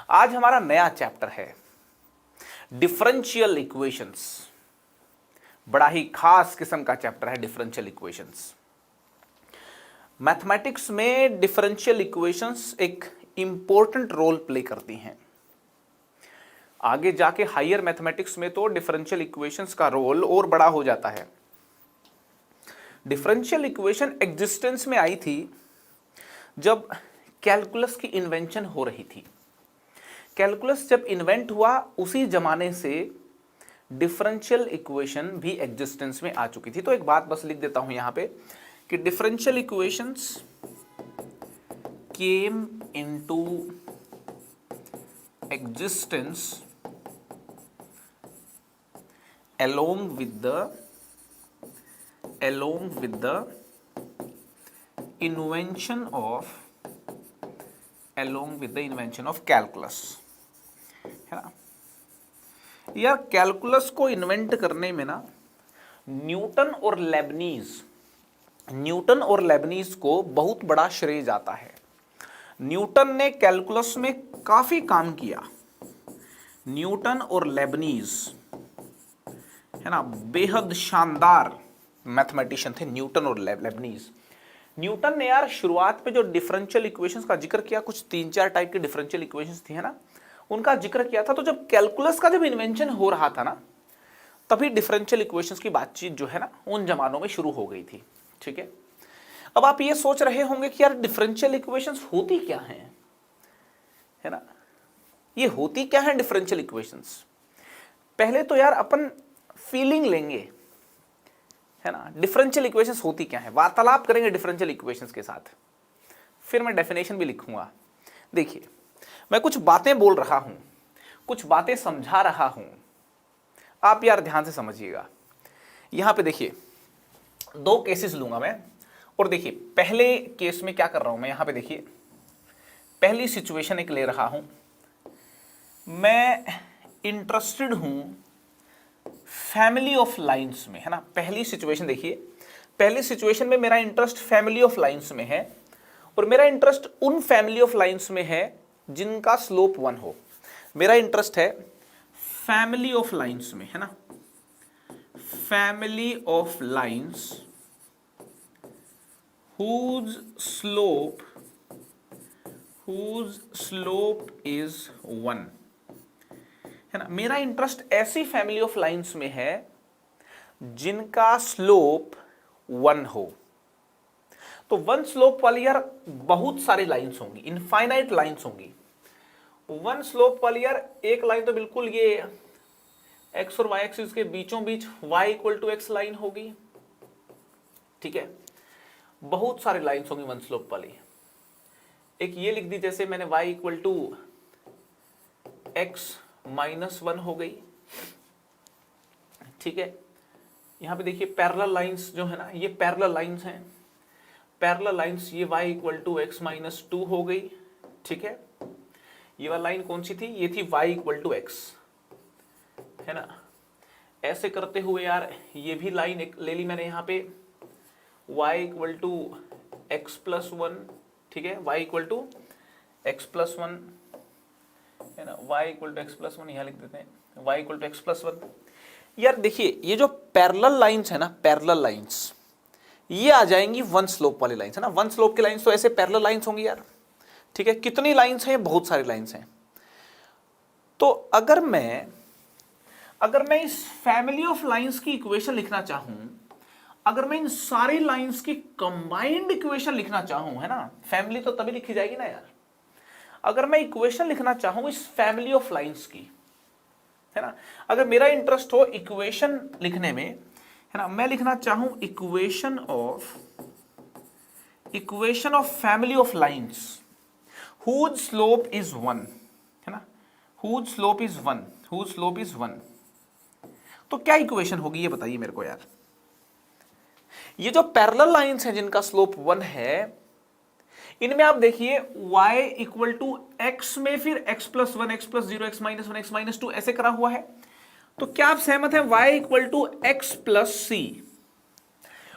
आज हमारा नया चैप्टर है डिफरेंशियल इक्वेशंस। बड़ा ही खास किस्म का चैप्टर है डिफरेंशियल इक्वेशंस। मैथमेटिक्स में डिफरेंशियल इक्वेशंस एक इंपॉर्टेंट रोल प्ले करती हैं। आगे जाके हायर मैथमेटिक्स में तो डिफरेंशियल इक्वेशंस का रोल और बड़ा हो जाता है। डिफरेंशियल इक्वेशन एग्जिस्टेंस में आई थी जब कैलकुलस की इन्वेंशन हो रही थी। कैलकुलस जब इन्वेंट हुआ उसी जमाने से डिफरेंशियल इक्वेशन भी एग्जिस्टेंस में आ चुकी थी। तो एक बात बस लिख देता हूं यहां पे कि differential equations came into existence along with the invention of calculus, है ना यार। कैलकुलस को इन्वेंट करने में ना न्यूटन और लेबनीज को बहुत बड़ा श्रेय जाता है। न्यूटन ने कैलकुलस में काफी काम किया। न्यूटन और लेबनीज, है ना, बेहद शानदार मैथमेटिशियन थे न्यूटन और लेबनीज। न्यूटन ने यार शुरुआत पे जो डिफरेंशियल इक्वेशंस का जिक्र किया, कुछ 3-4 टाइप के डिफरेंशियल इक्वेशंस थी, है ना, उनका जिक्र किया था। तो जब कैलकुलस का जब इन्वेंशन हो रहा था ना, तभी डिफरेंशियल इक्वेशंस की बातचीत जो है ना उन जमानों में शुरू हो गई थी। ठीक है, अब आप ये सोच रहे होंगे कि यार डिफरेंशियल इक्वेशंस होती क्या हैं, है ना, ये होती क्या है डिफरेंशियल इक्वेशंस। पहले तो यार अपन फीलिंग लेंगे, है ना, डिफरेंशियल इक्वेशंस होती क्या है, वार्तालाप करेंगे डिफरेंशियल इक्वेशंस के साथ, फिर मैं डेफिनेशन भी लिखूंगा। देखिए, मैं कुछ बातें बोल रहा हूं, कुछ बातें समझा रहा हूं, आप यार ध्यान से समझिएगा। यहां पे देखिए 2 केसेस लूंगा मैं, और देखिए पहले केस में क्या कर रहा हूं मैं। यहां पे देखिए पहली सिचुएशन एक ले रहा हूं, मैं इंटरेस्टेड हूं फैमिली ऑफ लाइंस में, है ना। पहली सिचुएशन देखिए, पहली सिचुएशन में मेरा इंटरेस्ट फैमिली ऑफ लाइंस में है, और मेरा इंटरेस्ट उन फैमिली ऑफ लाइंस में है जिनका स्लोप 1 हो। मेरा इंटरेस्ट है फैमिली ऑफ लाइंस में, है ना, family of lines whose slope is 1, है ना। मेरा इंटरेस्ट ऐसी फैमिली ऑफ लाइंस में है जिनका स्लोप 1 हो। तो 1 स्लोप वाली यार बहुत सारी लाइंस होंगी, इनफाइनाइट लाइंस होंगी। 1 स्लोप वाली यार एक लाइन तो बिल्कुल ये एक्स और वाई एक्सिस के बीचों बीच y = x लाइन होगी। ठीक है, बहुत सारी लाइंस होंगी 1 स्लोप वाली। एक ये लिख दी, जैसे मैंने y = x -1 हो गई। ठीक है, यहां पे देखिए पैरेलल लाइंस जो है ना, ये पैरेलल लाइंस हैं। पैरेलल लाइंस, ये y = x -2 हो गई। ठीक है, ये वाली लाइन कौन सी थी, ये थी y = x, है ना। ऐसे करते हुए यार ये भी लाइन एक ले ली मैंने यहां पे, y = x + 1। ठीक है, y = x + 1, है ना, y = x + 1 यहां लिख देते हैं, y = x + 1। यार देखिए ये जो पैरेलल लाइंस है ना, पैरेलल लाइंस ये आ जाएंगी 1 स्लोप वाली लाइंस, है ना। 1 स्लोप की लाइंस तो ऐसे पैरेलल लाइंस होंगी यार। ठीक है, कितनी लाइंस हैं, बहुत सारी लाइंस हैं। तो अगर मैं इस फैमिली ऑफ लाइंस की इक्वेशन लिखना चाहूं, अगर मैं इन सारी लाइंस की कंबाइंड इक्वेशन लिखना चाहूं, है ना, फैमिली तो तभी लिखी जाएगी ना यार। अगर मैं इक्वेशन लिखना चाहूं इस फैमिली ऑफ लाइंस की, है ना, अगर मेरा इंटरेस्ट हो इक्वेशन लिखने में, है ना, मैं लिखना चाहूं equation of family of lines whose slope is 1, है ना, whose slope is 1, तो क्या इक्वेशन होगी ये बताइए मेरे को यार। ये जो पैरेलल लाइंस हैं जिनका स्लोप 1 है, इनमें आप देखिए y = x में फिर x + 1, x + 0, x - 1, x - 2 ऐसे करा हुआ है। तो क्या आप सहमत हैं y = x + c?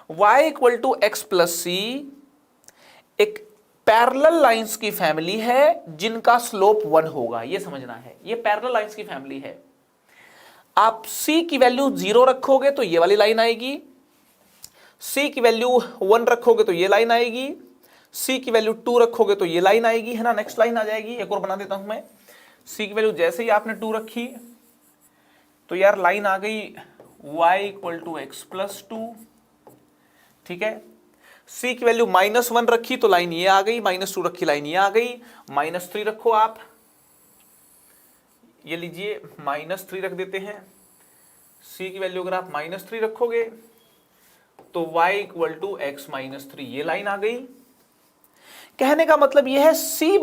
y = x + c एक पैरेलल लाइंस की फैमिली है जिनका स्लोप 1 होगा, ये समझना है। ये पैरेलल लाइंस की फैमिली है। आप c की वैल्यू 0 रखोगे तो ये वाली लाइन आएगी, c की वैल्यू 1 रखोगे तो ये लाइन आएगी, c की वैल्यू 2 रखोगे तो ये लाइन आएगी, है ना। नेक्स्ट लाइन आ जाएगी। एक और बना देता हूं मैं। c की वैल्यू जैसे ही आपने 2 रखी तो यार लाइन आ गई y = x + 2, ठीक है। c की वैल्यू -1 रखी तो लाइन ये आ गई, -2 रखी लाइन ये आ गई, -3 रखो आप, ये लीजिए -3 रख देते हैं। c की वैल्यू अगर आप -3 रखोगे तो y = x - 3, ये लाइन आ गई। कहने का मतलब यह है c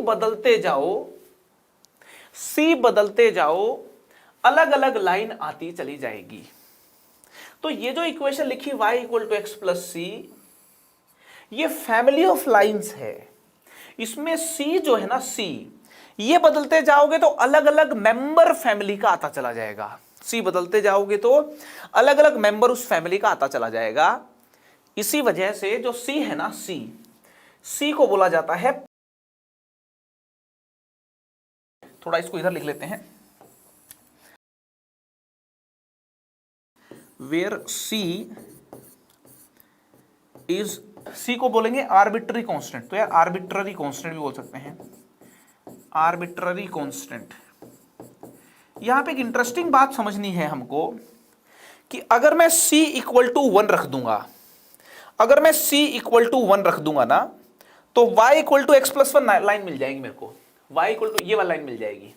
बदलते जाओ, अलग अलग लाइन आती चली जाएगी। तो ये जो इक्वेशन लिखी y = x + c, ये फैमिली ऑफ लाइंस है। इसमें c जो है ना, c ये बदलते जाओगे तो अलग अलग मेंबर फैमिली का आता चला जाएगा। c बदलते जाओगे तो अलग अलग मेंबर उस फैमिली का आता चला जाएगा। इसी वजह से जो c है ना, c को बोला जाता है, थोड़ा इसको इधर लिख लेते हैं, वेयर c को बोलेंगे आर्बिट्ररी कांस्टेंट। तो यार आर्बिट्ररी कांस्टेंट भी बोल सकते हैं, आर्बिट्ररी कांस्टेंट। यहां पे एक इंटरेस्टिंग बात समझनी है हमको कि अगर मैं c = 1 रख दूंगा, अगर मैं c = 1 रख दूंगा ना, तो y = x + 1 लाइन मिल जाएगी मेरे को, ये वाली लाइन मिल जाएगी।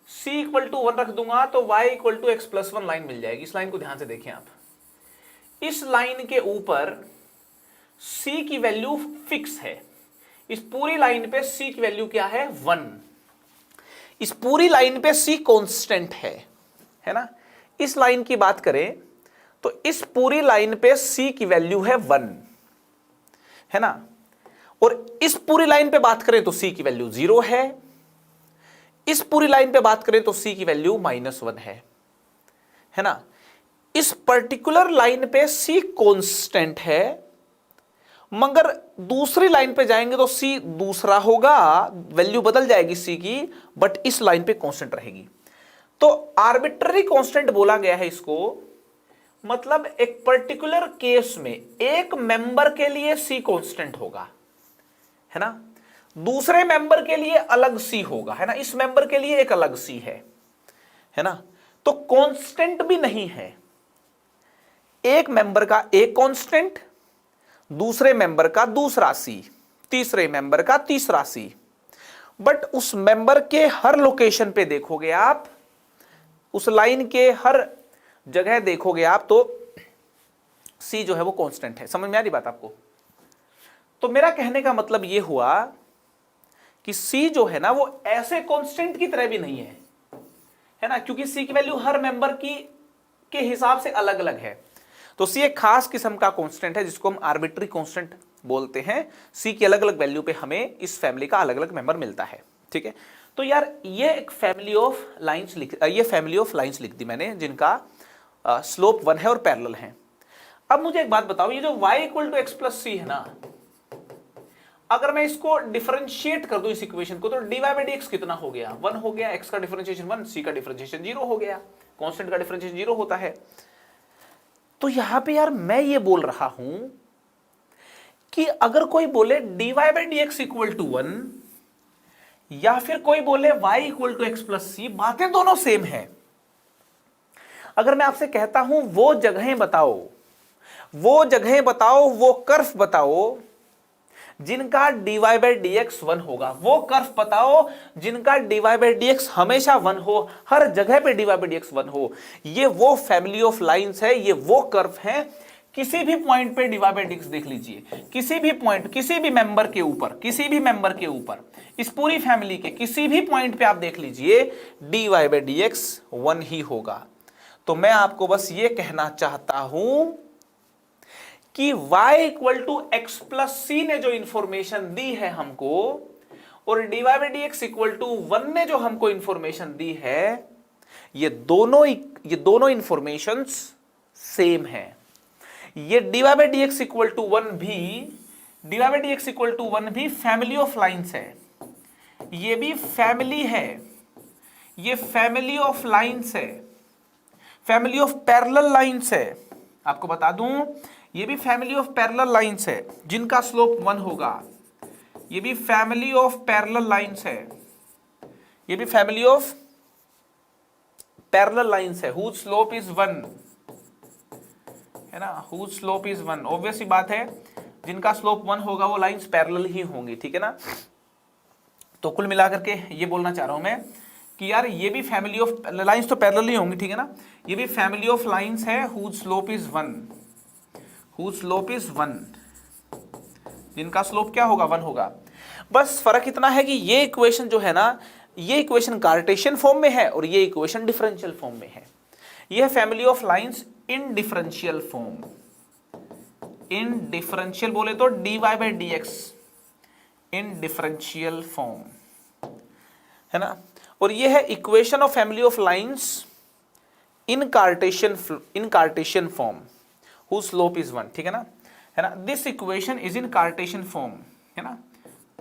c = 1 रख दूंगा तो y = x + 1 लाइन मिल जाएगी। इस लाइन को ध्यान से देखें आप। इस लाइन के ऊपर c की वैल्यू फिक्स है। इस पूरी लाइन पे c की वैल्यू क्या है? 1। इस पूरी लाइन पे c कांस्टेंट है ना। इस लाइन की बात करें तो इस पूरी लाइन पे c की वैल्यू है 1, है ना। और इस पूरी लाइन पे बात करें तो c की वैल्यू 0 है। इस पूरी लाइन पे बात करें तो c की वैल्यू -1 है ना। इस पर्टिकुलर लाइन पे c कांस्टेंट है, मगर दूसरी लाइन पे जाएंगे तो c दूसरा होगा, वैल्यू बदल जाएगी c की, बट इस लाइन पे कांस्टेंट रहेगी। तो आर्बिट्ररी कांस्टेंट बोला गया है इसको, मतलब एक पर्टिकुलर केस में एक मेंबर के लिए c कांस्टेंट होगा, है ना, दूसरे मेंबर के लिए अलग c होगा, है ना, इस मेंबर के लिए एक अलग c है ना। तो कांस्टेंट भी नहीं है, एक मेंबर का एक कांस्टेंट, दूसरे मेंबर का दूसरा c, तीसरे मेंबर का तीसरा c, बट उस मेंबर के हर लोकेशन पे देखोगे आप, उस लाइन के हर जगह देखोगे आप तो c जो है वो कांस्टेंट है। समझ में आ रही बात आपको? तो मेरा कहने का मतलब ये हुआ कि c जो है ना वो ऐसे कांस्टेंट की तरह भी नहीं है ना, क्योंकि c की वैल्यू हर मेंबर की के हिसाब से अलग अलग है। तो c एक खास किस्म का कांस्टेंट है जिसको हम आर्बिट्ररी कांस्टेंट बोलते हैं। c की अलग अलग वैल्यू पे हमें इस फैमिली का अलग अलग मेंबर मिलता है, ठीक है। तो यार ये एक फैमिली ऑफ लाइंस लिख दी मैंने जिनका स्लोप 1 है और पैरेलल है। अब मुझे एक बात बताओ, ये जो y = x + c है ना, अगर मैं इसको डिफरेंशिएट कर दूं इस इक्वेशन को, तो dy/dx कितना हो गया? 1 हो गया। x का डिफरेंशिएशन 1, c का डिफरेंशिएशन 0 हो गया। कांस्टेंट का डिफरेंशिएशन 0 होता है। तो यहां पे यार मैं ये बोल रहा हूं कि अगर कोई बोले dy/dx = 1 या फिर कोई बोले y = x + c, बातें दोनों सेम है। अगर मैं आपसे कहता हूं वो जगहें बताओ, वो कर्व बताओ जिनका dy/dx 1 होगा, वो कर्व बताओ जिनका dy/dx हमेशा 1 हो, हर जगह पे dy/dx 1 हो। ये वो फैमिली ऑफ लाइंस है, ये वो कर्व है। किसी भी पॉइंट पे dy/dx देख लीजिए, किसी भी पॉइंट, किसी भी मेंबर के ऊपर, इस पूरी फैमिली के किसी भी पॉइंट पे आप देख लीजिए dy/dx 1 ही होगा। तो मैं आपको बस ये कहना चाहता हूं कि y = x + c ने जो इंफॉर्मेशन दी है हमको, और dy/dx = 1 ने जो हमको इंफॉर्मेशन दी है, ये दोनों इंफॉर्मेशंस सेम है। ये dy/dx = 1 भी dy by d x equal to 1 भी फैमिली ऑफ लाइन्स है, ये भी फैमिली है, ये फैमिली ऑफ लाइन्स है, फैमिली ऑफ पैरेलल लाइन्स है। आपको बता दूं ये भी फैमिली ऑफ पैरेलल लाइन्स है जिनका स्लोप 1 होगा, ये भी फैमिली ऑफ पैरेलल लाइन्स है, ये भी फैमिली ऑफ पैरेलल लाइन्स है, हुज स्लोप इज 1, है ना, हुज स्लोप इज 1। ऑब्वियस ही बात है जिनका स्लोप 1 होगा वो लाइन्स पैरेलल ही होंगी, ठीक है ना। तो कुल मिलाकर के ये बोलना चाह रहा हूं मैं कि यार ये भी फैमिली ऑफ लाइन्स तो पैरेलल ही होंगी, ठीक है ना, ये भी फैमिली ऑफ लाइन्स है whose slope is 1, whose slope is 1, जिनका स्लोप क्या होगा 1 होगा। बस फर्क इतना है कि ये इक्वेशन जो है ना, ये इक्वेशन कार्टेशियन फॉर्म में है और ये इक्वेशन डिफरेंशियल फॉर्म में है। ये है family of lines in differential form, in differential बोले तो dy by d x in differential form, है ना। और ये है equation of family of lines in Cartesian form whose slope is 1, ठीक है ना। This equation is in Cartesian form, है ना,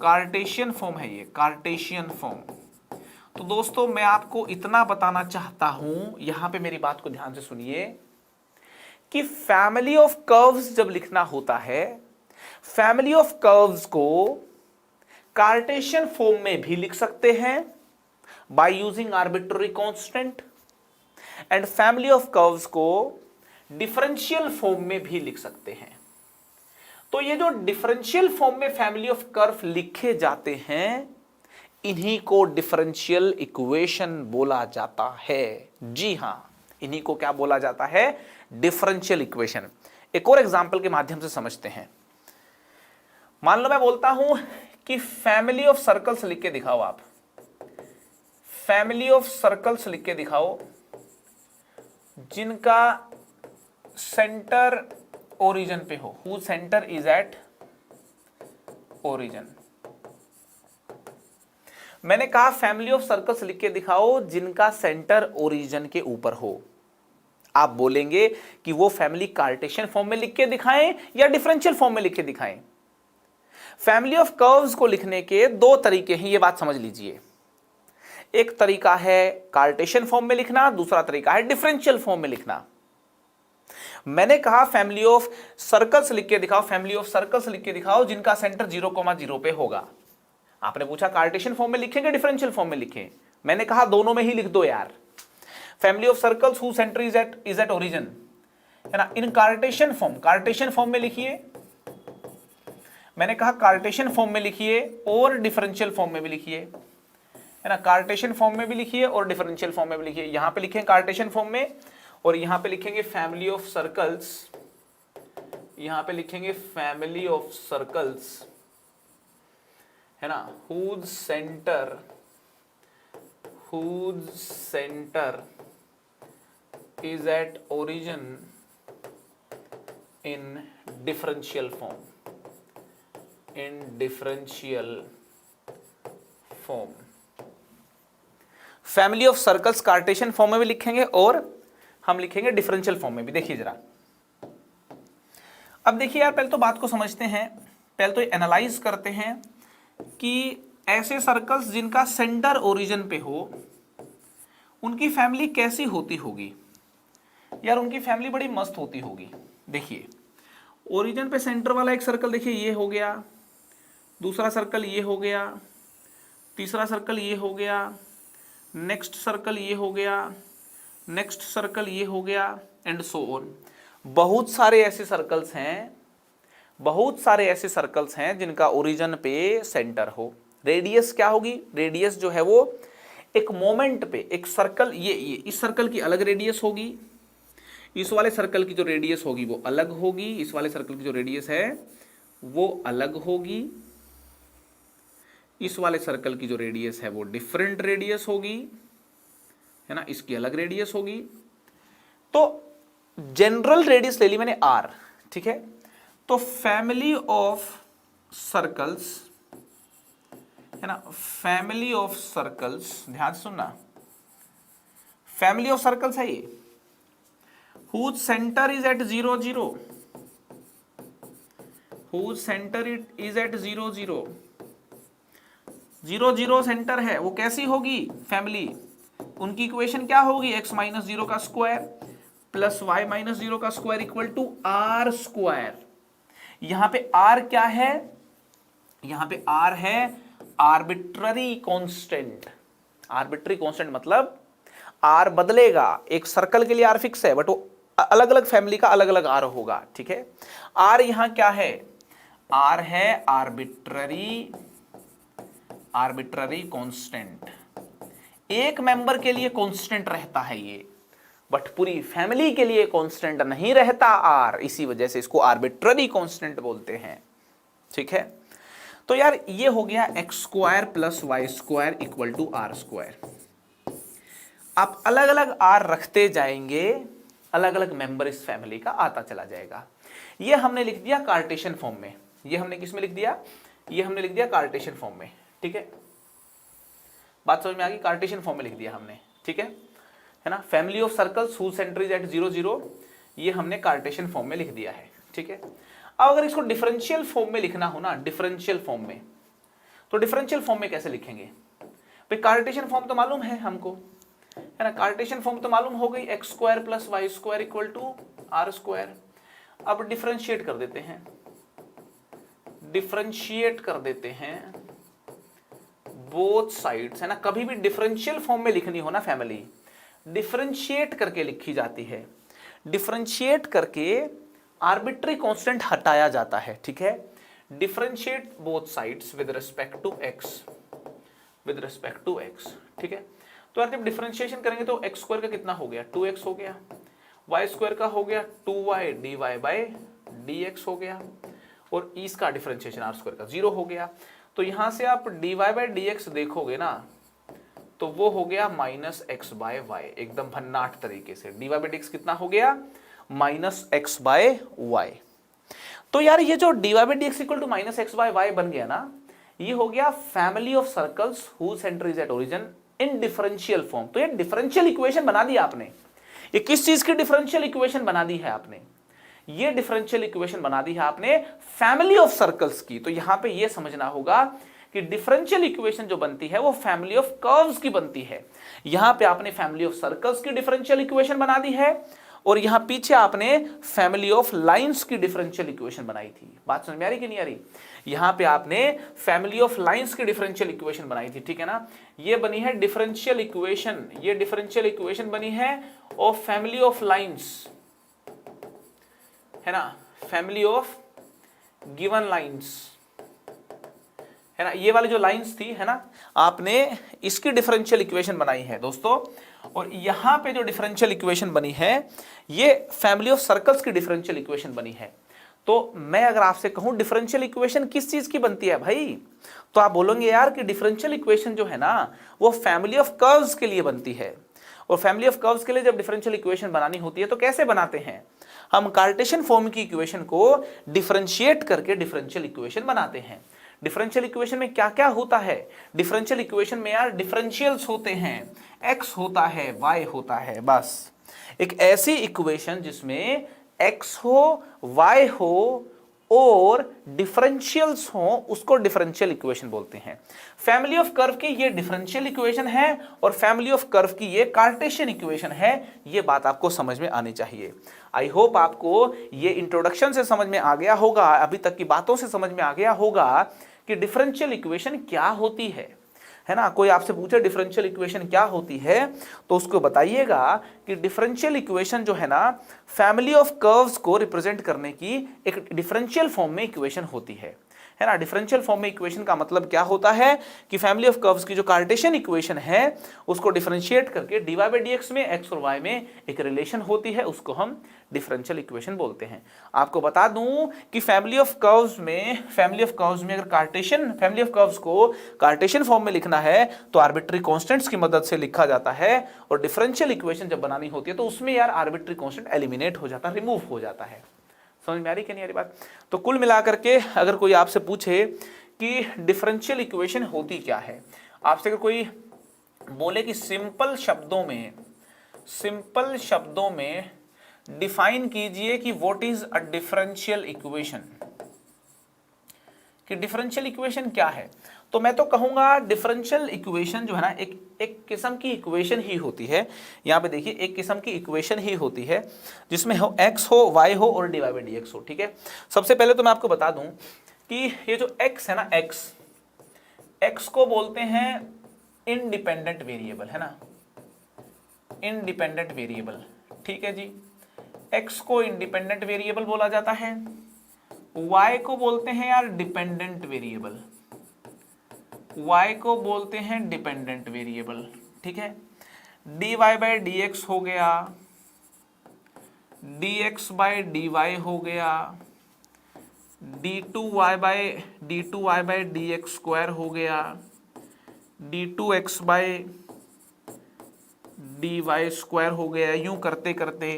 कार्टेशियन फॉर्म है ये, कार्टेशियन फॉर्म। तो दोस्तों मैं आपको इतना बताना चाहता हूं, यहां पे मेरी बात को ध्यान से सुनिए कि फैमिली ऑफ कर्व्स जब लिखना होता है, फैमिली ऑफ कर्व्स को कार्टेशियन फॉर्म में भी लिख सकते हैं by using arbitrary constant, and family of curves को डिफरेंशियल फॉर्म में भी लिख सकते हैं। तो ये जो डिफरेंशियल फॉर्म में फैमिली ऑफ कर्व लिखे जाते हैं इन्हीं को डिफरेंशियल इक्वेशन बोला जाता है। जी हां, इन्हीं को क्या बोला जाता है, डिफरेंशियल इक्वेशन। एक और एग्जांपल के माध्यम से समझते हैं। मान लो मैं बोलता हूं कि फैमिली ऑफ सर्कल्स लिख के दिखाओ, आप फैमिली ऑफ सर्कल्स लिख के दिखाओ जिनका सेंटर ओरिजिन पे हो, who centre is at origin. मैंने कहा फैमिली ऑफ सर्कल्स लिख के दिखाओ जिनका सेंटर ओरिजिन के ऊपर हो। आप बोलेंगे कि वो फैमिली कार्टेशियन फॉर्म में लिख के दिखाएं या डिफरेंशियल फॉर्म में लिख के दिखाएं। फैमिली ऑफ कर्व्स को लिखने के दो तरीके हैं, ये बात समझ लीजिए। एक तरीका है कार्टेशियन फॉर्म में लिखना, दूसरा तरीका है डिफरेंशियल फॉर्म में लिखना। मैंने कहा फैमिली ऑफ सर्कल्स लिख के दिखाओ, फैमिली ऑफ सर्कल्स लिख के दिखाओ जिनका सेंटर 0,0 पे होगा। आपने पूछा कार्टेशियन फॉर्म में लिखेंगे डिफरेंशियल फॉर्म में लिखें, मैंने कहा दोनों में ही लिख दो यार। Family of circles who centre is at origin, है ना, इन कार्टेशियन फॉर्म में लिखिए। मैंने कहा कार्टेशियन फॉर्म में लिखिए और डिफरेंशियल फॉर्म में भी लिखिए, है ना, कार्टेशियन फॉर्म में भी लिखिए और डिफरेंशियल फॉर्म में भी लिखिए। यहां पे लिखें कार्टेशियन फॉर्म में और यहां पे लिखेंगे फैमिली ऑफ सर्कल्स, यहां पे लिखेंगे फैमिली ऑफ सर्कल्स, है ना, whose center is at origin in differential form, family of circles Cartesian form में भी लिखेंगे और हम लिखेंगे डिफरेंशियल फॉर्म में भी। देखिए जरा, अब देखिए यार, पहले तो बात को समझते हैं, पहले तो एनालाइज करते हैं कि ऐसे सर्कल्स जिनका सेंटर ओरिजिन पे हो उनकी फैमिली कैसी होती होगी। यार उनकी फैमिली बड़ी मस्त होती होगी। देखिए ओरिजिन पे सेंटर वाला एक सर्कल देखिए ये हो गया, दूसरा सर्कल ये हो गया, तीसरा सर्कल ये हो गया, नेक्स्ट सर्कल ये हो गया, नेक्स्ट सर्कल ये हो गया, एंड सो ऑन। बहुत सारे ऐसे सर्कल्स हैं, बहुत सारे ऐसे सर्कल्स हैं जिनका ओरिजिन पे सेंटर हो। रेडियस क्या होगी, रेडियस जो है वो एक मोमेंट पे एक सर्कल, ये इस सर्कल की अलग रेडियस होगी, इस वाले सर्कल की जो रेडियस होगी वो अलग होगी, इस वाले सर्कल की जो रेडियस है वो अलग होगी, इस वाले सर्कल की जो रेडियस है वो डिफरेंट रेडियस होगी, है ना, इसकी अलग रेडियस होगी। तो जनरल रेडियस ले ली मैंने r, ठीक है। तो फैमिली ऑफ सर्कल्स, है ना, फैमिली ऑफ सर्कल्स, ध्यान से सुनना, फैमिली ऑफ सर्कल्स है ये, whose centre is at 0, 0, whose center it is at 0 0, 0 0 centre है, वो कैसी होगी फैमिली? उनकी इक्वेशन क्या होगी? x माइनस जीरो का square plus y minus zero का square equal to r square. यहां पे r क्या है? यहां पे r है आर्बिट्ररी कांस्टेंट। आर्बिट्ररी कांस्टेंट मतलब r बदलेगा, एक सर्कल के लिए r फिक्स है बट वो अलग अलग फैमिली का अलग अलग r होगा, ठीक है। r यहां क्या है? r है आर्बिट्ररी कांस्टेंट। एक मेंबर के लिए कांस्टेंट रहता है ये, बट पूरी फैमिली के लिए कांस्टेंट नहीं रहता r, इसी वजह से इसको आर्बिट्ररी कांस्टेंट बोलते हैं, ठीक है। तो यार ये हो गया x square plus y square equal to r square. आप अलग अलग r रखते जाएंगे, अलग अलग मेंबर इस फैमिली का आता चला जाएगा। ये हमने लिख दिया कार्टेशियन फॉर्म में। ये हमने किस में लिख दिया? ये हमने लिख दिया कार्टेशियन फॉर्म में, ठीक है। बात समझ में आ गई? कार्टेशियन फॉर्म में लिख दिया हमने, ठीक है ना। Family of circles whose centre is at 0 0, ये हमने कार्टेशियन फॉर्म में लिख दिया है, ठीक है। अब अगर इसको डिफरेंशियल फॉर्म में लिखना हो ना, डिफरेंशियल फॉर्म में, तो डिफरेंशियल फॉर्म में कैसे लिखेंगे भाई? कार्टेशियन फॉर्म तो मालूम है हमको, है ना। कार्टेशियन फॉर्म तो मालूम हो गई, x square plus y square equal to r square. अब डिफरेंशिएट कर देते हैं, डिफरेंशिएट कर देते हैं बोथ साइड्स, है ना। कभी भी डिफरेंशियल फॉर्म में लिखनी हो ना फैमिली, डिफरेंशिएट करके लिखी जाती है। डिफरेंशिएट करके आर्बिट्री कांस्टेंट हटाया जाता है, ठीक है। Differentiate both sides with respect to x, with respect to x, ठीक है। तो यार जब डिफरेंशिएशन करेंगे तो एक्स स्क्वायर का कितना हो गया? 2x हो गया। वाई स्क्वायर का हो गया 2y dy बाई dx हो गया, और इसका डिफरेंशिएशन आर स्क्वायर का 0 हो गया। तो यहां से आप dy बाई dx देखोगे ना, तो वो हो गया माइनस एक्स बाय वाई, एकदम भन्नाट तरीके से। dy बाई dx कितना हो गया? Minus x by y. तो यार ये जो dy by dx equal to minus x by y बन गया ना, ये हो गया family of circles whose centre is at origin in differential form. तो ये डिफरेंशियल इक्वेशन बना दी आपने। ये किस चीज की डिफरेंशियल इक्वेशन बना दी है आपने? ये डिफरेंशियल इक्वेशन बना दी है आपने फैमिली ऑफ सर्कल्स की। तो यहां पे ये समझना होगा कि डिफरेंशियल इक्वेशन जो बनती है वो फैमिली ऑफ कर्व्स की बनती है। यहां पे आपने फैमिली ऑफ सर्कल्स की डिफरेंशियल इक्वेशन बना दी है, और यहां पीछे आपने फैमिली ऑफ लाइंस की डिफरेंशियल इक्वेशन बनाई थी। बात समझ में आ रही कि नहीं आ रही? यहां पे आपने फैमिली ऑफ लाइंस की डिफरेंशियल इक्वेशन बनाई थी, ठीक है ना। ये बनी है डिफरेंशियल इक्वेशन, ये डिफरेंशियल इक्वेशन बनी है ऑफ फैमिली ऑफ लाइंस, है ना, फैमिली ऑफ गिवन लाइंस, है ना। ये वाली जो लाइंस थी, है ना, आपने इसकी डिफरेंशियल इक्वेशन बनाई है दोस्तों। और यहां पे जो डिफरेंशियल इक्वेशन बनी है ये फैमिली ऑफ सर्कल्स की डिफरेंशियल इक्वेशन बनी है। तो मैं अगर आपसे कहूं डिफरेंशियल इक्वेशन किस चीज की बनती है भाई, तो आप बोलोगे यार कि डिफरेंशियल इक्वेशन जो है ना वो फैमिली ऑफ कर्व्स के लिए बनती है। और फैमिली ऑफ कर्व्स के लिए जब डिफरेंशियल इक्वेशन बनानी होती है तो कैसे बनाते हैं? हम कार्टेशियन फॉर्म की इक्वेशन को डिफरेंशिएट करके डिफरेंशियल इक्वेशन बनाते हैं। डिफरेंशियल इक्वेशन में क्या क्या होता है? डिफरेंशियल इक्वेशन में यार डिफरेंशियल्स होते हैं, x होता है, y होता है, बस। एक ऐसी इक्वेशन जिसमें x हो, y हो और डिफरेंशियल्स हो, उसको डिफरेंशियल इक्वेशन बोलते हैं। फैमिली ऑफ कर्व की ये डिफरेंशियल इक्वेशन है और फैमिली ऑफ कर्व की ये कार्टेशियन इक्वेशन है। ये बात आपको समझ में आनी चाहिए। आई होप आपको ये इंट्रोडक्शन से समझ में आ गया होगा, अभी तक की बातों से समझ में आ गया होगा कि डिफरेंशियल इक्वेशन क्या होती है ना। कोई आपसे पूछे डिफरेंशियल इक्वेशन क्या होती है तो उसको बताइएगा कि डिफरेंशियल इक्वेशन जो है ना फैमिली ऑफ कर्व्स को रिप्रेजेंट करने की एक डिफरेंशियल फॉर्म में इक्वेशन होती है ना। डिफरेंशियल फॉर्म में इक्वेशन का मतलब क्या होता है कि फैमिली ऑफ कर्व्स की जो कार्टेशियन इक्वेशन है उसको डिफरेंशिएट करके dy बाई dx में x और y में एक रिलेशन होती है, उसको हम डिफरेंशियल इक्वेशन बोलते हैं। आपको बता दूं कि फैमिली ऑफ कर्व्स में अगर फैमिली ऑफ कर्व्स को कार्टेशियन फॉर्म में लिखना है तो आर्बिट्री कांस्टेंट्स की मदद से लिखा जाता है, और डिफरेंशियल इक्वेशन जब बनानी होती है तो उसमें यार आर्बिट्री कांस्टेंट एलिमिनेट हो जाता है, रिमूव हो जाता है। समझ में आ रही कि नहीं आ रही बात? तो कुल मिलाकर के अगर कोई आपसे पूछे कि डिफरेंशियल इक्वेशन होती क्या है, आपसे अगर कोई बोले कि सिंपल शब्दों में डिफाइन कीजिए कि what is a differential equation, कि डिफरेंशियल इक्वेशन क्या है, तो मैं तो कहूंगा डिफरेंशियल इक्वेशन जो है ना एक किस्म की इक्वेशन ही होती है। यहाँ पे देखिए एक किस्म की इक्वेशन ही होती है जिसमें हो x हो, y हो और dy बाई dx हो। ठीक है, सबसे पहले तो मैं आपको बता दूं कि ये जो x है ना, x को बोलते हैं इंडिपेंडेंट वेरिएबल, है ना, इंडिपेंडेंट वेरिएबल। ठीक है जी, x को इंडिपेंडेंट वेरिएबल बोला जाता है, y को बोलते हैं यार डिपेंडेंट वेरिएबल, y को बोलते हैं डिपेंडेंट वेरिएबल। ठीक है, dy बाई dx हो गया, dx बाई dy हो गया, d2y बाई dx स्क्वायर हो गया, d2x बाई dy स्क्वायर हो गया, यूं करते करते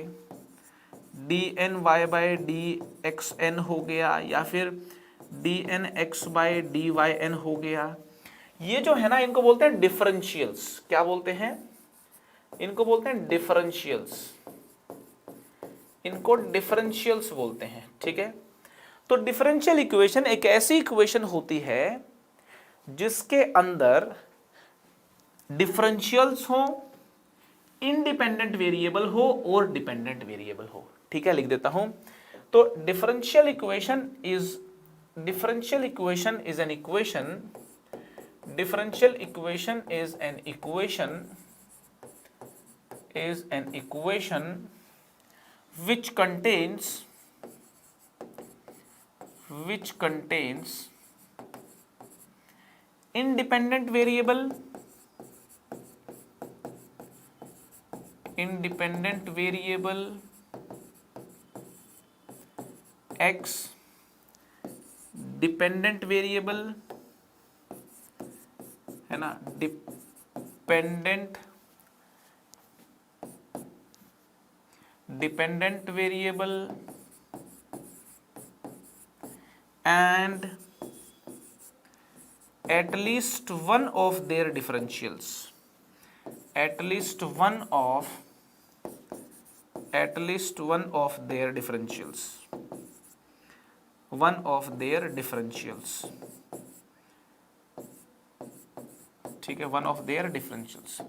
dny बाई dxn हो गया, या फिर dnx बाई dyn हो गया। ये जो है ना इनको बोलते हैं डिफरेंशियल्स। क्या बोलते हैं? इनको बोलते हैं डिफरेंशियल्स, इनको डिफरेंशियल्स बोलते हैं। ठीक है, तो डिफरेंशियल इक्वेशन एक ऐसी इक्वेशन होती है जिसके अंदर डिफरेंशियल्स हो, इंडिपेंडेंट वेरिएबल हो और डिपेंडेंट वेरिएबल हो। ठीक है, लिख देता हूं। तो differential equation is an equation, differential equation is an equation which contains independent variable x, dependent variable है ना, dependent variable and at least one of their differentials, at least one of their differentials, ठीक है, one of their differentials.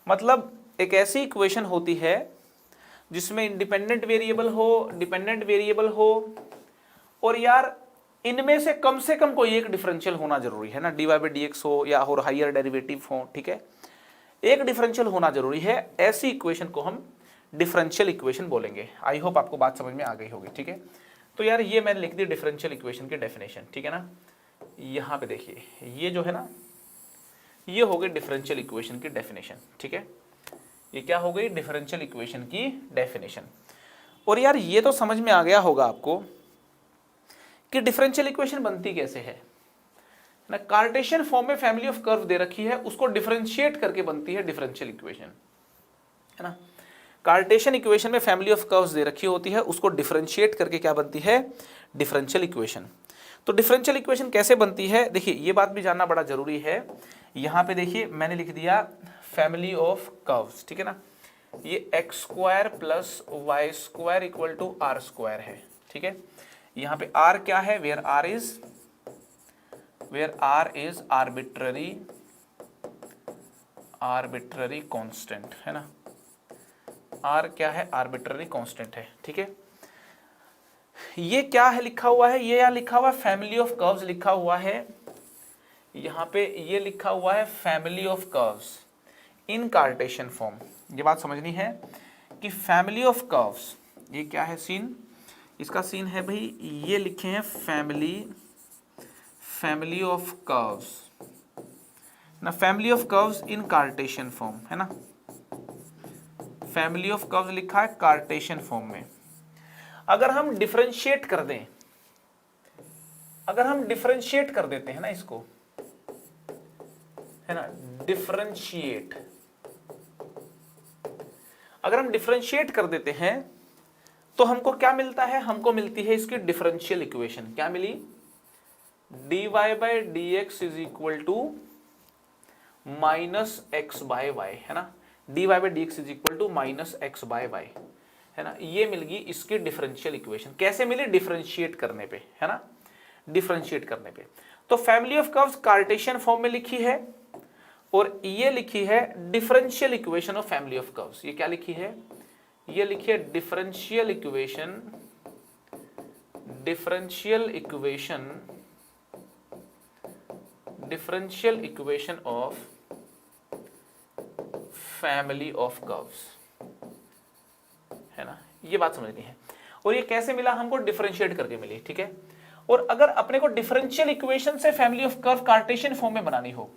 मतलब एक ऐसी equation होती है जिसमें इंडिपेंडेंट वेरिएबल हो, डिपेंडेंट वेरिएबल हो, और यार इनमें से कम कोई एक डिफरेंशियल होना जरूरी है ना, dy बाई dx हो या और हायर डेरिवेटिव हो। ठीक है, एक डिफरेंशियल होना जरूरी है, ऐसी इक्वेशन को हम डिफरेंशियल इक्वेशन बोलेंगे। आई होप आपको बात समझ में आ गई होगी। ठीक है, तो यार ये मैंने लिख दी डिफरेंशियल इक्वेशन की डेफिनेशन। ठीक है ना, यहाँ पे देखिए ये जो है ना, ये हो गई डिफरेंशियल इक्वेशन की डेफिनेशन। ठीक है, ये क्या हो गई? डिफरेंशियल इक्वेशन की डेफिनेशन। और यार ये तो समझ में आ गया होगा आपको कि डिफरेंशियल इक्वेशन बनती कैसे है ना। कार्टेशियन फॉर्म में फैमिली ऑफ कर्व दे रखी है, उसको डिफरेंशिएट करके बनती है डिफरेंशियल इक्वेशन, है ना। कार्टेशियन इक्वेशन में फैमिली ऑफ कर्व्स दे रखी होती है, उसको डिफरेंशिएट करके क्या बनती है? Differential equation. तो डिफरेंशियल इक्वेशन कैसे बनती है, देखिए ये बात भी जानना बड़ा जरूरी है। यहाँ पे देखिए मैंने लिख दिया फैमिली ऑफ कर्व्स। ठीक है ना, ये x square plus y square equal to r square है। ठीक है, यहाँ पे आर क्या है? Where r is arbitrary constant, है ना। आर क्या है? आर्बिट्ररी कांस्टेंट है। ठीक है, ये क्या है लिखा हुआ है? ये यहाँ लिखा हुआ है फैमिली ऑफ कर्व्स लिखा हुआ है, यहाँ पे ये लिखा हुआ है family of curves in Cartesian form. ये बात समझनी है कि फैमिली ऑफ कर्व्स, ये क्या है सीन? इसका सीन है भाई, ये लिखे हैं फैमिली ऑफ कर्व्स ना, family of curves in Cartesian form, है ना। फैमिली ऑफ कर्व्स लिखा है कार्टेशियन फॉर्म में। अगर हम डिफरेंशिएट कर दें, अगर हम डिफरेंशिएट कर देते हैं ना इसको, है ना, डिफरेंशिएट, अगर हम डिफरेंशिएट कर देते हैं तो हमको क्या मिलता है? हमको मिलती है इसकी डिफरेंशियल इक्वेशन। क्या मिली? dy by d x is equal to minus x by y, है ना। dy by d x is equal to minus x by y, है ना। ये मिल गई इसकी डिफरेंशियल इक्वेशन। कैसे मिली? डिफरेंशिएट करने पे, है ना। डिफरेंशिएट करने पे। तो family of curves Cartesian form में लिखी है और ये लिखी है differential equation of family of curves. ये क्या लिखी है? ये लिखी है differential equation of family of curves, है ना। ये बात समझनी है। और ये कैसे मिला हमको? डिफरेंशिएट करके मिली, ठीक है। और अगर अपने को डिफरेंशियल इक्वेशन से family of curve Cartesian form में बनानी हो,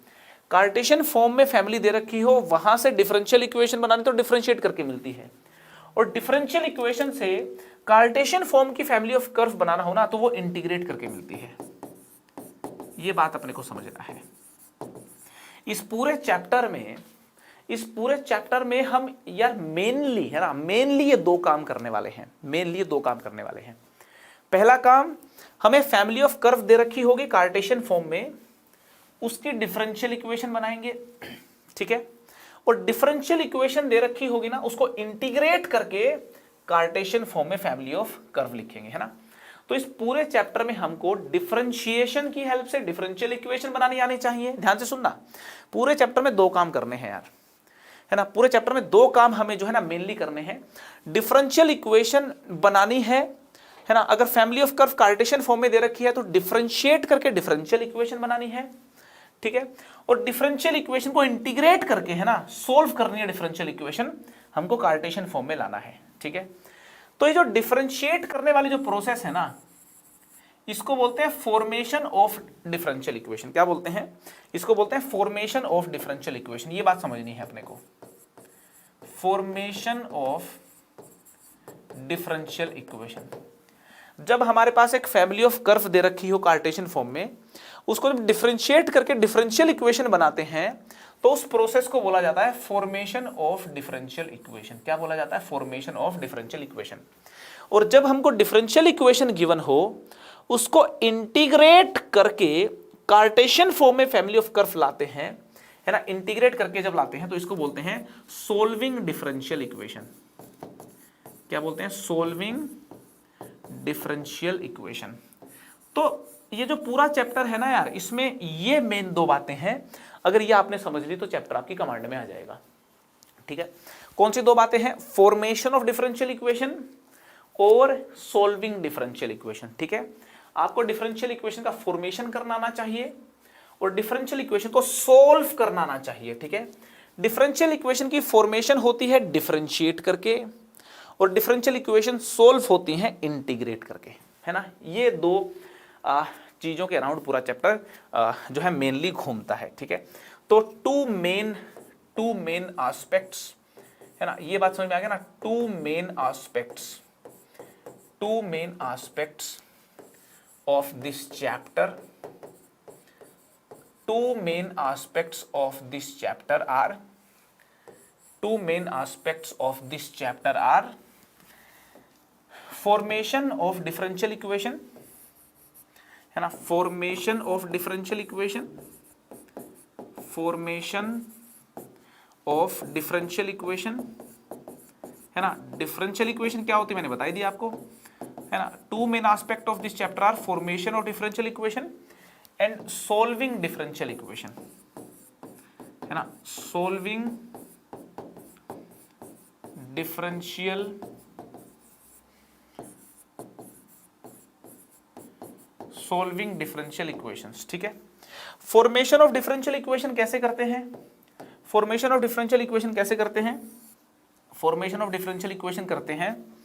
कार्टेशियन फॉर्म में फैमिली दे रखी हो, वहां से डिफरेंशियल इक्वेशन बनानी तो डिफरेंशिएट करके मिलती है। और डिफरेंशियल इक्वेशन से कार्टेशियन फॉर्म की फैमिली ऑफ कर्व बनाना हो ना, तो वो इंटीग्रेट करके मिलती है। ये बात अपने को समझना है। इस पूरे चैप्टर में हम यार मेनली, है ना, मेनली ये दो काम करने वाले हैं। पहला काम, हमें फैमिली ऑफ कर्व दे रखी होगी कार्टेशियन फॉर्म में, उसकी डिफरेंशियल इक्वेशन बनाएंगे, ठीक है। और डिफरेंशियल इक्वेशन दे रखी होगी ना, उसको इंटीग्रेट करके कार्टेशियन फॉर्म में फैमिली ऑफ कर्व लिखेंगे, है ना। तो इस पूरे चैप्टर में हमको डिफरेंशिएशन की हेल्प से डिफरेंशियल इक्वेशन बनानी आनी चाहिए। ध्यान से सुनना, पूरे चैप्टर में दो काम करने हैं यार, है ना। पूरे चैप्टर में दो काम हमें जो है ना मेनली करने हैं। डिफरेंशियल इक्वेशन बनानी है ना। अगर family of curve Cartesian form में दे रखी है तो डिफरेंशिएट करके डिफरेंशियल इक्वेशन बनानी है, ठीक है। और डिफरेंशियल इक्वेशन को इंटीग्रेट करके, है ना, सोल्व करनी है डिफरेंशियल इक्वेशन, हमको कार्टेशियन फॉर्म में लाना है, ठीक है। तो ये जो डिफरेंशिएट करने वाली जो प्रोसेस है ना, इसको बोलते हैं फॉर्मेशन ऑफ डिफरेंशियल इक्वेशन। क्या बोलते हैं? इसको बोलते हैं फॉर्मेशन ऑफ डिफरेंशियल इक्वेशन। ये बात समझनी है अपने को, फॉर्मेशन ऑफ डिफरेंशियल इक्वेशन। जब हमारे पास एक फैमिली ऑफ कर्व दे रखी हो कार्टेशियन फॉर्म में, उसको जब डिफरेंशिएट करके डिफरेंशियल इक्वेशन बनाते हैं तो उस प्रोसेस को बोला जाता है फॉर्मेशन ऑफ डिफरेंशियल इक्वेशन। क्या बोला जाता है? Formation of differential equation. और जब हमको डिफरेंशियल इक्वेशन गिवन हो, उसको इंटीग्रेट करके कार्टेशियन फॉर्म में फैमिली ऑफ कर्व लाते हैं, है ना। इंटीग्रेट करके जब लाते हैं तो इसको बोलते हैं सोल्विंग डिफरेंशियल इक्वेशन। क्या बोलते हैं? Solving differential equation. तो ये जो पूरा चैप्टर है ना यार, इसमें ये मेन दो बातें हैं। अगर ये आपने समझ ली तो चैप्टर आपकी कमांड में आ जाएगा, ठीक है। कौन सी दो बातें हैं? फॉर्मेशन ऑफ डिफरेंशियल इक्वेशन और सोल्विंग डिफरेंशियल इक्वेशन, ठीक है। आपको डिफरेंशियल इक्वेशन का फॉर्मेशन करना आना चाहिए और डिफरेंशियल इक्वेशन को सोल्व करना आना चाहिए, ठीक है। डिफरेंशियल इक्वेशन की फॉर्मेशन होती है डिफरेंशिएट करके और डिफरेंशियल इक्वेशन सोल्व होती हैं इंटीग्रेट करके, है ना। ये दो चीजों के अराउंड पूरा चैप्टर जो है मेनली घूमता है, ठीक है। तो टू मेन एस्पेक्ट्स, है ना, ये बात समझ में आ गया ना। Two main aspects of this chapter, two main aspects of this chapter are formation of differential equation, है ना, formation of differential equation है ना। डिफरेंशियल इक्वेशन क्या होती है मैंने बताई दी आपको, है ना। Two main aspect of this chapter are formation of differential equation and solving differential equation, है ना। सोल्विंग डिफरेंशियल इक्वेशंस, ठीक है। फॉर्मेशन ऑफ डिफरेंशियल इक्वेशन कैसे करते हैं? फॉर्मेशन ऑफ डिफरेंशियल इक्वेशन करते हैं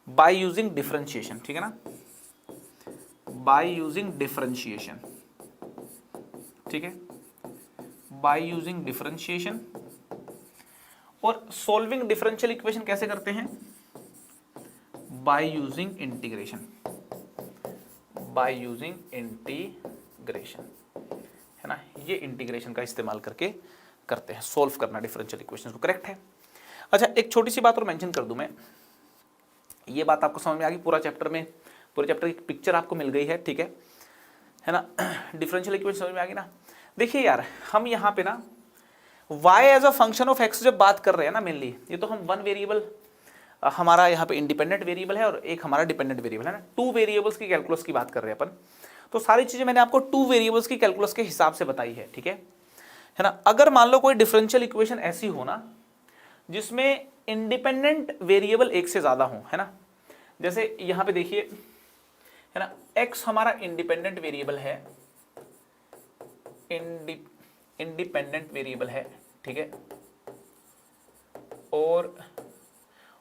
बाय यूजिंग डिफरेंशिएशन, ठीक है ना, बाय यूजिंग डिफरेंशिएशन, ठीक है, बाय यूजिंग डिफरेंशिएशन। और सोल्विंग डिफरेंशियल इक्वेशन कैसे करते हैं? बाय यूजिंग इंटीग्रेशन, है ना। ये इंटीग्रेशन का इस्तेमाल करके करते हैं, सोल्व करना डिफरेंशियल इक्वेशन को, करेक्ट है। अच्छा, एक छोटी सी बात और मेंशन कर दूं मैं, ये बात आपको समझ में आ गई। पूरे चैप्टर की पिक्चर आपको मिल गई है, ठीक है ना। डिफरेंशियल इक्वेशन समझ में आ गई ना। देखिए यार, हम यहाँ पे ना y as a function of x जब बात कर रहे हैं ना, मेनली ये तो हम वन वेरिएबल हमारा यहाँ पे इंडिपेंडेंट वेरिएबल है और एक हमारा डिपेंडेंट वेरिएबल है ना, टू वेरिएबल्स की कैलकुलस की बात कर रहे हैं अपन। तो सारी चीजें मैंने आपको टू वेरिएबल्स की कैलकुलस के हिसाब से बताई है, ठीक है ना। अगर मान लो कोई डिफरेंशियल इक्वेशन ऐसी हो ना जिसमें इंडिपेंडेंट वेरिएबल एक से ज्यादा हो, है ना, जैसे यहां पे देखिए, है ना, x हमारा इंडिपेंडेंट वेरिएबल है, इंडिपेंडेंट वेरिएबल है, ठीक है, और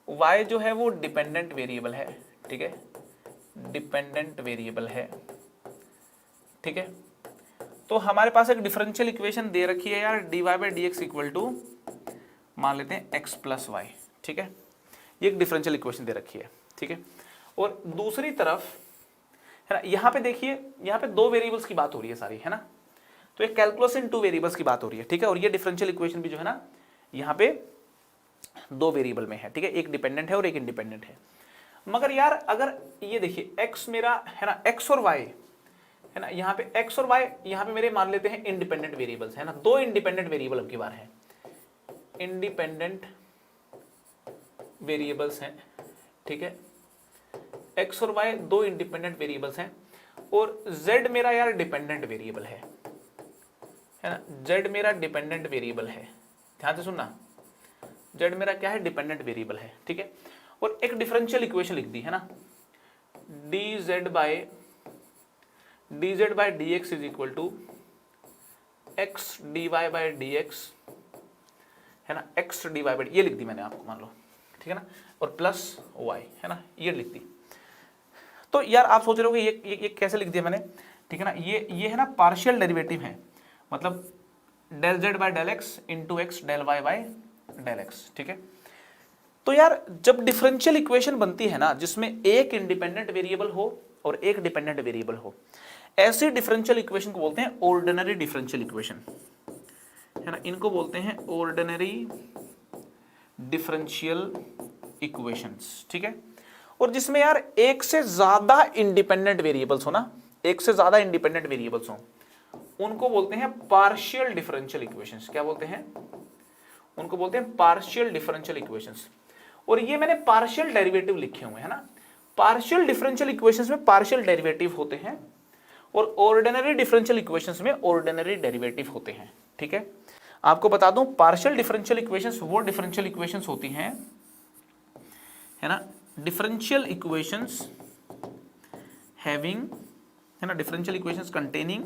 y जो है वो डिपेंडेंट वेरिएबल है, ठीक है, डिपेंडेंट वेरिएबल है, ठीक है। तो हमारे पास एक डिफरेंशियल इक्वेशन दे रखी है यार, dy by d x equal to मान लेते हैं x प्लस वाई, ठीक है, ये एक डिफरेंशियल इक्वेशन दे रखी है, ठीक है। और दूसरी तरफ, है ना, यहाँ पे देखिए, यहाँ पे दो वेरिएबल्स की बात हो रही है सारी, है ना, तो एक कैलकुलस इन टू वेरिएबल्स की बात हो रही है, ठीक है। और ये डिफरेंशियल इक्वेशन भी जो है ना यहाँ पे दो वेरिएबल में है, ठीक है, एक डिपेंडेंट है और एक इंडिपेंडेंट है। मगर यार अगर ये देखिए x मेरा, है ना, x और y, है ना, यहाँ पे x और y यहाँ पे मेरे मान लेते हैं इंडिपेंडेंट वेरिएबल्स, है ना, दो इंडिपेंडेंट वेरिएबल अब की बार है, इंडिपेंडेंट वेरिएबल्स हैं, ठीक है, x और y दो इंडिपेंडेंट वेरिएबल्स हैं, और z मेरा यार डिपेंडेंट वेरिएबल है ना, z मेरा डिपेंडेंट वेरिएबल है, ध्यान से सुनना, z मेरा क्या है, डिपेंडेंट वेरिएबल है, ठीक है। और एक डिफरेंशियल इक्वेशन लिख दी, है ना, dz by d x is equal to x d y by d x, है ना, एक्स डी वाई बाई, ये लिख दी मैंने आपको, मान लो, ठीक है ना, और प्लस वाई, है ना, ये लिख दी। तो यार आप सोच रहे हो कि ये कैसे लिख दिया मैंने, ठीक है ना, ये है ना पार्शियल डेरिवेटिव है, मतलब del z by del x into x del y by del x, ठीक है। तो यार जब डिफरेंशियल इक्वेशन बनती है ना जिसमें एक इंडिपेंडेंट वेरिएबल हो और एक डिपेंडेंट वेरिएबल हो, ऐसी डिफरेंशियल इक्वेशन को बोलते हैं ऑर्डिनरी डिफरेंशियल इक्वेशन, है ना, इनको बोलते हैं ऑर्डिनरी डिफरेंशियल इक्वेशंस, ठीक है। और जिसमें यार एक से ज्यादा इंडिपेंडेंट वेरिएबल्स हो ना, एक से ज्यादा इंडिपेंडेंट वेरिएबल्स हो, उनको बोलते हैं पार्शियल डिफरेंशियल इक्वेशंस। क्या बोलते हैं? उनको बोलते हैं पार्शियल डिफरेंशियल इक्वेशंस। और ये मैंने पार्शियल डेरिवेटिव लिखे हुए हैं ना, पार्शियल डिफरेंशियल इक्वेशंस में पार्शियल डेरिवेटिव होते हैं और ऑर्डिनरी डिफरेंशियल इक्वेशंस में ऑर्डिनरी डेरिवेटिव होते हैं, ठीक है। आपको बता दूं, पार्शियल डिफरेंशियल इक्वेशंस वो डिफरेंशियल इक्वेशंस होती हैं, है ना, डिफरेंशियल इक्वेशंस हैविंग, है ना, differential equations containing,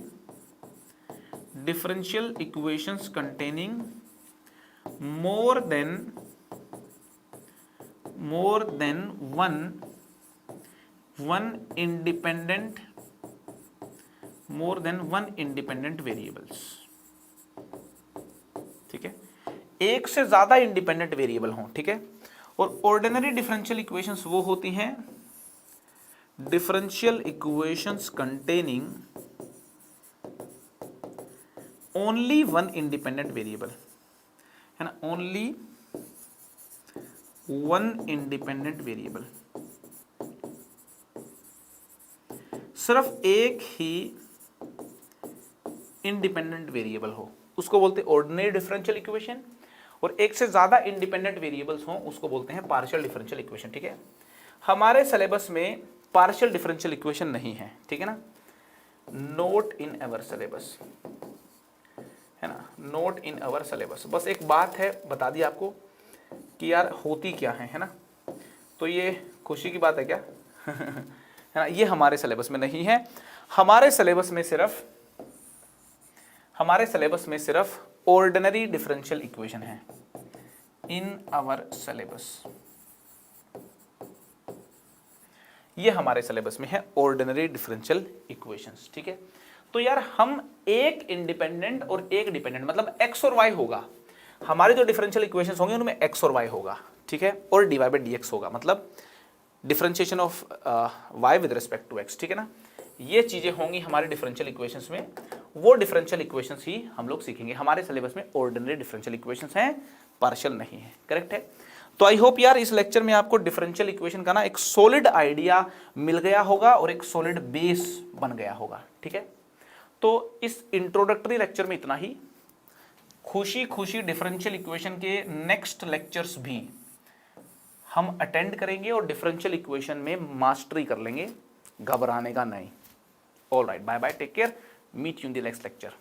differential equations containing more than one independent, more than one independent variables, ठीक है, एक से ज्यादा इंडिपेंडेंट वेरिएबल हों, ठीक है। और ऑर्डिनरी डिफरेंशियल इक्वेशंस वो होती हैं differential equations containing only one independent variable, है ना, ओनली वन इंडिपेंडेंट वेरिएबल, सिर्फ एक ही इंडिपेंडेंट वेरिएबल हो, उसको बोलते हैं ऑर्डिनरी डिफरेंशियल इक्वेशन। और एक से ज्यादा इंडिपेंडेंट वेरिएबल्स हो, उसको बोलते हैं पार्शियल डिफरेंशियल इक्वेशन, ठीक है। हमारे सिलेबस में पार्शियल डिफरेंशियल इक्वेशन नहीं है, ठीक है ना, नोट इन अवर सिलेबस, है ना, नोट इन अवर सिलेबस। बस एक बात है, बता दी आपको कि यार होती क्या है ना, तो ये खुशी की बात है क्या है ना, ये हमारे सिलेबस में नहीं है। हमारे सिलेबस में सिर्फ ऑर्डिनरी डिफरेंशियल इक्वेशन है इन आवर सिलेबस, ये हमारे सिलेबस में है ऑर्डिनरी डिफरेंशियल इक्वेशंस, ठीक है। तो यार हम एक इंडिपेंडेंट और एक डिपेंडेंट, मतलब x और y होगा, हमारे जो डिफरेंशियल इक्वेशंस होंगे उनमें x और y होगा, ठीक है, और dy बाई डी एक्स होगा, मतलब differentiation of y with respect to x, ठीक है ना। ये चीजें होंगी हमारे डिफरेंशियल इक्वेशंस में, वो डिफरेंशियल इक्वेशंस ही हम लोग सीखेंगे। हमारे सिलेबस में ऑर्डिनरी डिफरेंशियल इक्वेशंस हैं, पार्शियल नहीं है, करेक्ट है। तो आई होप यार इस लेक्चर में आपको डिफरेंशियल इक्वेशन का ना एक सॉलिड आइडिया मिल गया होगा और एक सॉलिड बेस बन गया होगा, ठीक है। तो इस इंट्रोडक्टरी लेक्चर में इतना ही। खुशी खुशी डिफरेंशियल इक्वेशन के नेक्स्ट लेक्चर्स भी हम अटेंड करेंगे और डिफरेंशियल इक्वेशन में मास्टरी कर लेंगे, घबराने का नहीं। All right, bye bye, take care, meet you in the next lecture.